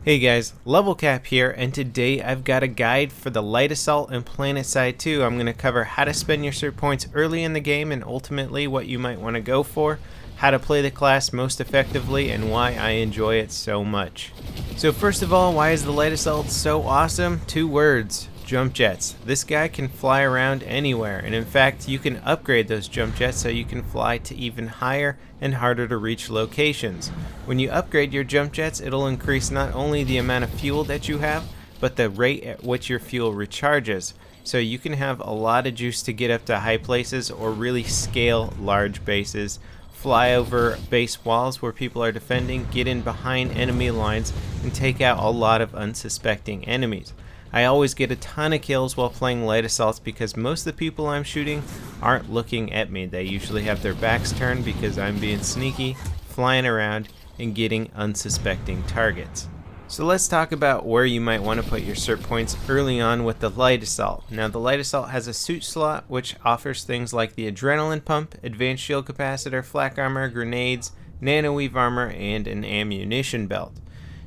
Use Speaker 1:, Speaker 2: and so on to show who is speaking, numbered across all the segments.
Speaker 1: Hey guys, LevelCap here, and today I've got a guide for the Light Assault and Planetside 2. I'm going to cover how to spend your cert points early in the game and ultimately what you might want to go for, how to play the class most effectively, and why I enjoy it so much. So first of all, why is the Light Assault so awesome? 2 words. Jump jets. This guy can fly around anywhere, and in fact you can upgrade those jump jets so you can fly to even higher and harder to reach locations. When you upgrade your jump jets, it'll increase not only the amount of fuel that you have, but the rate at which your fuel recharges. So you can have a lot of juice to get up to high places or really scale large bases, fly over base walls where people are defending, get in behind enemy lines, and take out a lot of unsuspecting enemies. I always get a ton of kills while playing light assaults because most of the people I'm shooting aren't looking at me. They usually have their backs turned because I'm being sneaky, flying around, and getting unsuspecting targets. So let's talk about where you might want to put your cert points early on with the light assault. Now the light assault has a suit slot which offers things like the adrenaline pump, advanced shield capacitor, flak armor, grenades, nanoweave armor, and an ammunition belt.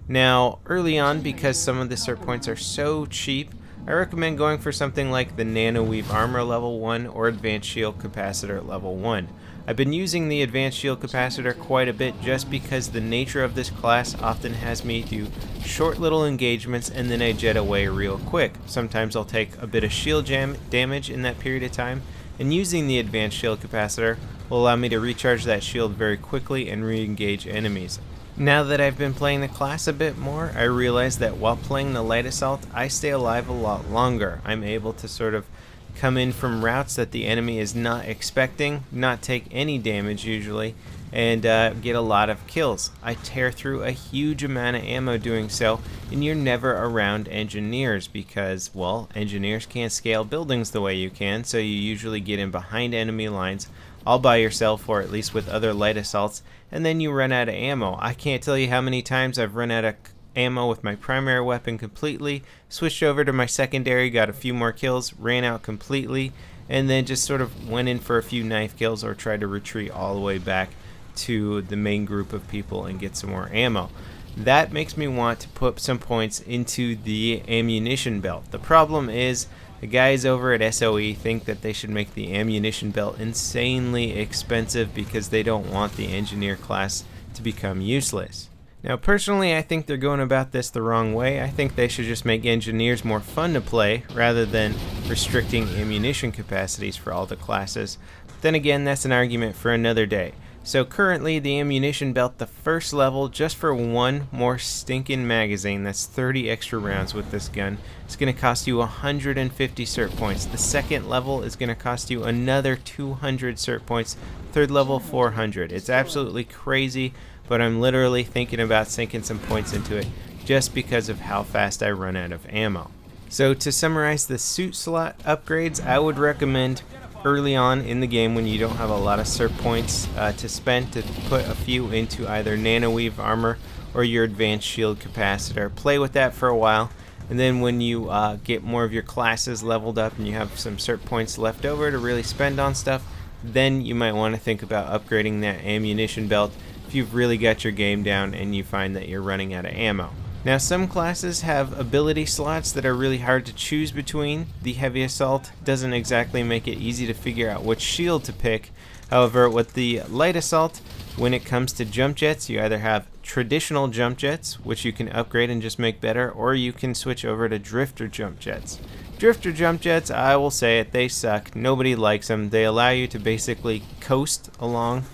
Speaker 1: Now, early on, because some of the cert points are so cheap, I recommend going for something like the nanoweave armor level 1 or advanced shield capacitor level 1. I've been using the advanced shield capacitor quite a bit just because the nature of this class often has me do short little engagements and then I jet away real quick. Sometimes I'll take a bit of shield damage in that period of time, and using the advanced shield capacitor will allow me to recharge that shield very quickly and re-engage enemies. Now that I've been playing the class a bit more, I realize that while playing the light assault, I stay alive a lot longer. I'm able to sort of come in from routes that the enemy is not expecting, not take any damage usually, and get a lot of kills. I tear through a huge amount of ammo doing so, and you're never around engineers because, well, engineers can't scale buildings the way you can, so you usually get in behind enemy lines all by yourself or at least with other light assaults, and then you run out of ammo. I can't tell you how many times I've run out of ammo with my primary weapon completely, switched over to my secondary, got a few more kills, ran out completely, and then just sort of went in for a few knife kills or tried to retreat all the way back to the main group of people and get some more ammo. That makes me want to put some points into the ammunition belt. The problem is the guys over at SOE think that they should make the ammunition belt insanely expensive because they don't want the engineer class to become useless. Now personally, I think they're going about this the wrong way. I think they should just make engineers more fun to play rather than restricting ammunition capacities for all the classes. But then again, that's an argument for another day. So currently the ammunition belt, the first level, just for one more stinking magazine, that's 30 extra rounds with this gun, it's going to cost you 150 cert points. The second level is going to cost you another 200 cert points. Third level, 400. It's absolutely crazy, but I'm literally thinking about sinking some points into it just because of how fast I run out of ammo. So to summarize the suit slot upgrades, I would recommend early on in the game when you don't have a lot of cert points to spend to put a few into either nanoweave armor or your advanced shield capacitor. Play with that for a while, and then when you get more of your classes leveled up and you have some cert points left over to really spend on stuff, then you might want to think about upgrading that ammunition belt if you've really got your game down and you find that you're running out of ammo. Now some classes have ability slots that are really hard to choose between. The heavy assault doesn't exactly make it easy to figure out which shield to pick. However, with the light assault, when it comes to jump jets, you either have traditional jump jets, which you can upgrade and just make better, or you can switch over to drifter jump jets. Drifter jump jets, I will say it, they suck. Nobody likes them. They allow you to basically coast along,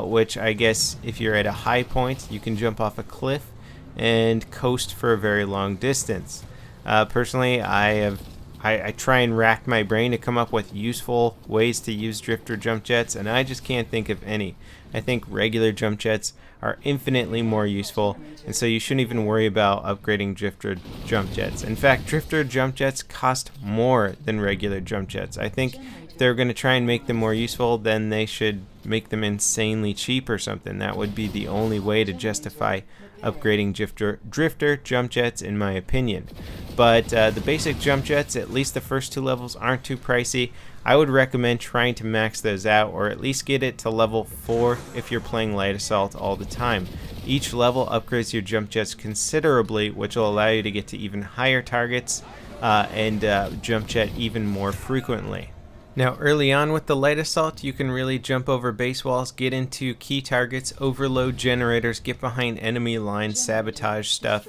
Speaker 1: which I guess if you're at a high point, you can jump off a cliff and coast for a very long distance. Personally, I try and rack my brain to come up with useful ways to use drifter jump jets, and I just can't think of any. I think regular jump jets are infinitely more useful, and so you shouldn't even worry about upgrading drifter jump jets. In fact, drifter jump jets cost more than regular jump jets. I think if they're going to try and make them more useful, then they should make them insanely cheap or something. That would be the only way to justify upgrading drifter jump jets, in my opinion. But the basic jump jets, at least the first 2 levels, aren't too pricey. I would recommend trying to max those out, or at least get it to level 4 if you're playing light assault all the time. Each level upgrades your jump jets considerably, which will allow you to get to even higher targets and jump jet even more frequently. Now early on with the light assault, you can really jump over base walls, get into key targets, overload generators, get behind enemy lines, sabotage stuff.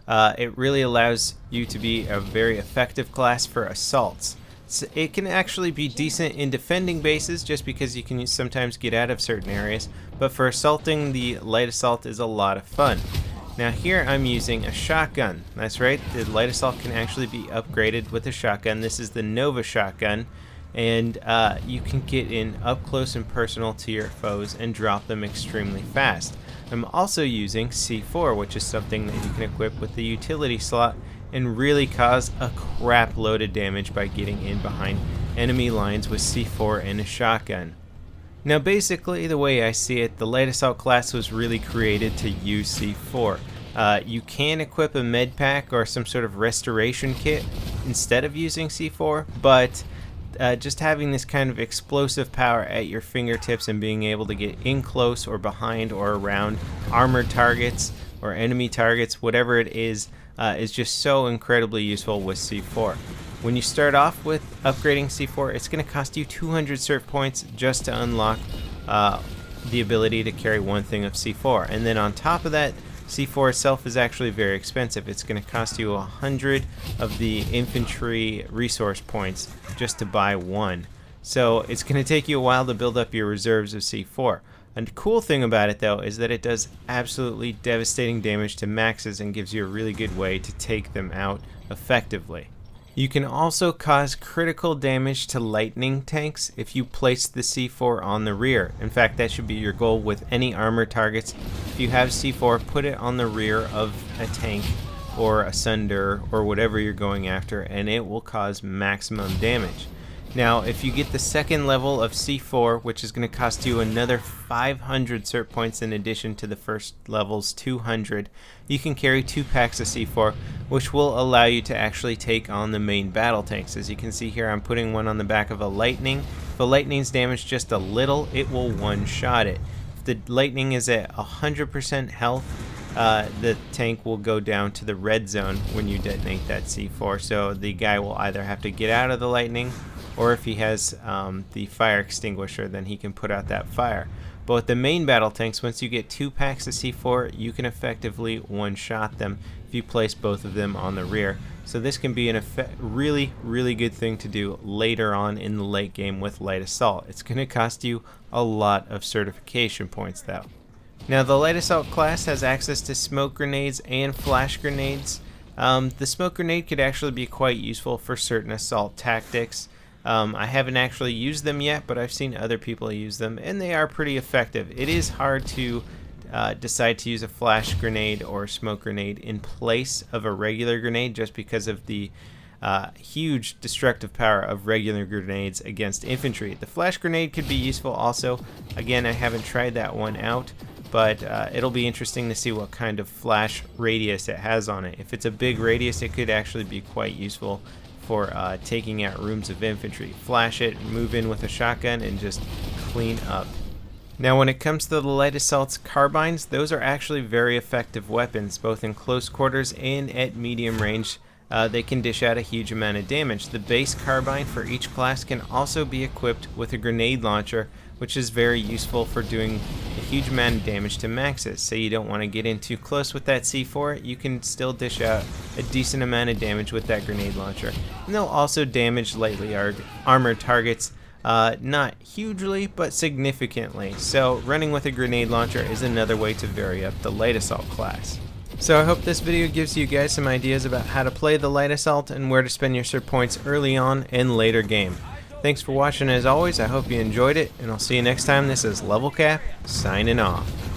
Speaker 1: It really allows you to be a very effective class for assaults. So it can actually be decent in defending bases just because you can sometimes get out of certain areas, but for assaulting, the light assault is a lot of fun. Now here I'm using a shotgun. That's right, the light assault can actually be upgraded with a shotgun. This is the Nova shotgun, and you can get in up close and personal to your foes and drop them extremely fast. I'm also using C4, which is something that you can equip with the utility slot and really cause a crap load of damage by getting in behind enemy lines with C4 and a shotgun. Now basically, the way I see it, the light assault class was really created to use C4. You can equip a med pack or some sort of restoration kit instead of using C4, but just having this kind of explosive power at your fingertips and being able to get in close or behind or around armored targets or enemy targets, whatever it is just so incredibly useful with C4. When you start off with upgrading C4, it's going to cost you 200 cert points just to unlock the ability to carry one thing of C4. And then on top of that, C4 itself is actually very expensive. It's going to cost you 100 of the infantry resource points just to buy one. So it's going to take you a while to build up your reserves of C4. A cool thing about it though is that it does absolutely devastating damage to maxes and gives you a really good way to take them out effectively. You can also cause critical damage to lightning tanks if you place the C4 on the rear. In fact, that should be your goal with any armored targets. If you have C4, put it on the rear of a tank or a Sunder or whatever you're going after, and it will cause maximum damage. Now, if you get the second level of C4, which is going to cost you another 500 cert points in addition to the first level's 200, you can carry 2 packs of C4, which will allow you to actually take on the main battle tanks. As you can see here, I'm putting one on the back of a Lightning. If the Lightning's damaged just a little, it will one-shot it. If the Lightning is at 100% health, the tank will go down to the red zone when you detonate that C4, so the guy will either have to get out of the Lightning, or if he has the fire extinguisher, then he can put out that fire. But with the main battle tanks, once you get 2 packs of C4, you can effectively one-shot them if you place both of them on the rear. So this can be an really, really good thing to do later on in the late game with light assault. It's going to cost you a lot of certification points though. Now the light assault class has access to smoke grenades and flash grenades. The smoke grenade could actually be quite useful for certain assault tactics. I haven't actually used them yet, but I've seen other people use them, and they are pretty effective. It is hard to decide to use a flash grenade or smoke grenade in place of a regular grenade just because of the huge destructive power of regular grenades against infantry. The flash grenade could be useful also. Again, I haven't tried that one out, but it'll be interesting to see what kind of flash radius it has on it. If it's a big radius, it could actually be quite useful for taking out rooms of infantry. Flash it, move in with a shotgun, and just clean up. Now when it comes to the light assault's carbines, those are actually very effective weapons, both in close quarters and at medium range. They can dish out a huge amount of damage. The base carbine for each class can also be equipped with a grenade launcher, which is very useful for doing a huge amount of damage to maxes. Say you don't want to get in too close with that C4, you can still dish out a decent amount of damage with that grenade launcher. And they'll also damage lightly armored targets, not hugely, but significantly. So running with a grenade launcher is another way to vary up the light assault class. So I hope this video gives you guys some ideas about how to play the light assault and where to spend your cert points early on and later game. Thanks for watching as always, I hope you enjoyed it, and I'll see you next time. This is LevelCap, signing off.